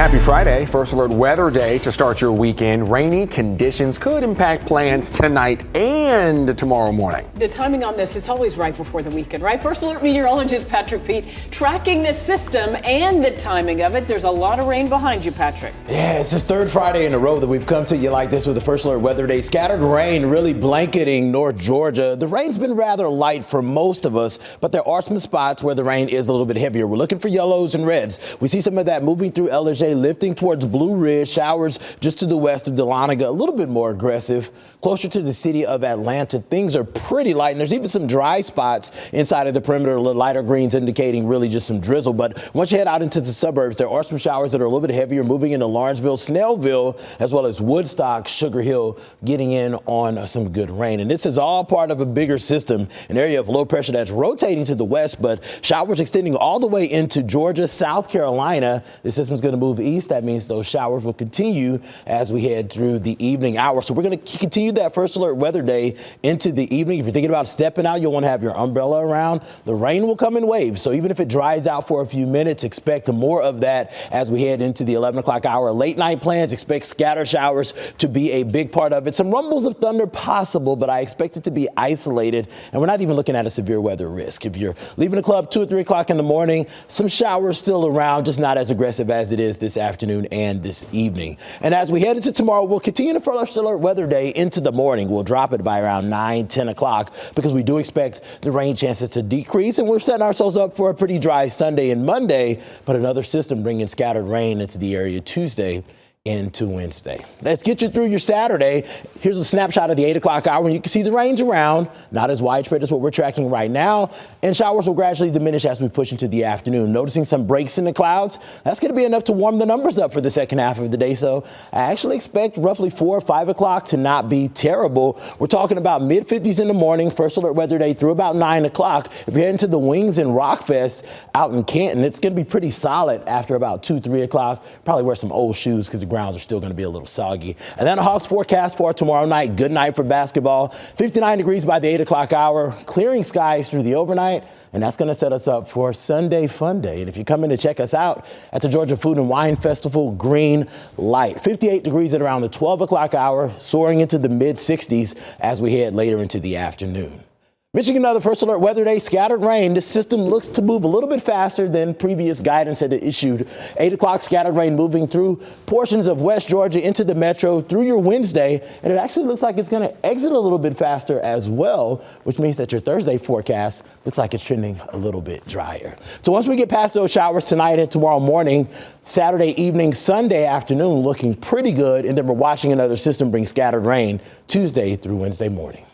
Happy Friday. First alert weather day to start your weekend. Rainy conditions could impact plans tonight and tomorrow morning. The timing on this, it's always right before the weekend, right? First alert meteorologist Patrick Pete tracking the system and the timing of it. There's a lot of rain behind you, Patrick. Yeah, it's this third Friday in a row that we've come to you like this with the first alert weather day. Scattered rain really blanketing North Georgia. The rain's been rather light for most of us, but there are some spots where the rain is a little bit heavier. We're looking for yellows and reds. We see some of that moving through LJ, lifting towards Blue Ridge. Showers just to the west of Dahlonega, a little bit more aggressive. Closer to the city of Atlanta, things are pretty light, and there's even some dry spots inside of the perimeter, lighter greens indicating really just some drizzle. But once you head out into the suburbs, there are some showers that are a little bit heavier moving into Lawrenceville, Snellville, as well as Woodstock, Sugar Hill, getting in on some good rain. And this is all part of a bigger system, an area of low pressure that's rotating to the west, but showers extending all the way into Georgia, South Carolina. The system's going to move east. That means those showers will continue as we head through the evening hours. So we're going to continue that first alert weather day into the evening. If you're thinking about stepping out, you'll want to have your umbrella around. The rain will come in waves. So even if it dries out for a few minutes, expect more of that as we head into the 11 o'clock hour. Late night plans, expect scattered showers to be a big part of it. Some rumbles of thunder possible, but I expect it to be isolated. And we're not even looking at a severe weather risk. If you're leaving the club 2 or 3 o'clock in the morning, some showers still around, just not as aggressive as it is this afternoon and this evening. And as we head into tomorrow, we'll continue the first alert weather day into the morning. We'll drop it by around 9, 10 o'clock because we do expect the rain chances to decrease, and we're setting ourselves up for a pretty dry Sunday and Monday, but another system bringing scattered rain into the area Tuesday into Wednesday. Let's get you through your Saturday. Here's a snapshot of the 8 o'clock hour, and you can see the range around, not as widespread as what we're tracking right now, and showers will gradually diminish as we push into the afternoon. Noticing some breaks in the clouds, that's going to be enough to warm the numbers up for the second half of the day, so I actually expect roughly 4 or 5 o'clock to not be terrible. We're talking about mid-50s in the morning, first alert weather day through about 9 o'clock. If you're heading to the Wings and Rockfest out in Canton, it's going to be pretty solid after about 2, 3 o'clock. Probably wear some old shoes because the grounds are still going to be a little soggy. And then a Hawks forecast for tomorrow night. Good night for basketball. 59 degrees by the 8 o'clock hour. Clearing skies through the overnight. And that's going to set us up for Sunday Fun Day. And if you come in to check us out at the Georgia Food and Wine Festival, green light. 58 degrees at around the 12 o'clock hour, soaring into the mid-60s as we head later into the afternoon. Missing another first alert weather day, scattered rain. This system looks to move a little bit faster than previous guidance had issued. 8 o'clock scattered rain moving through portions of West Georgia into the metro through your Wednesday. And it actually looks like it's going to exit a little bit faster as well, which means that your Thursday forecast looks like it's trending a little bit drier. So once we get past those showers tonight and tomorrow morning, Saturday evening, Sunday afternoon looking pretty good. And then we're watching another system bring scattered rain Tuesday through Wednesday morning.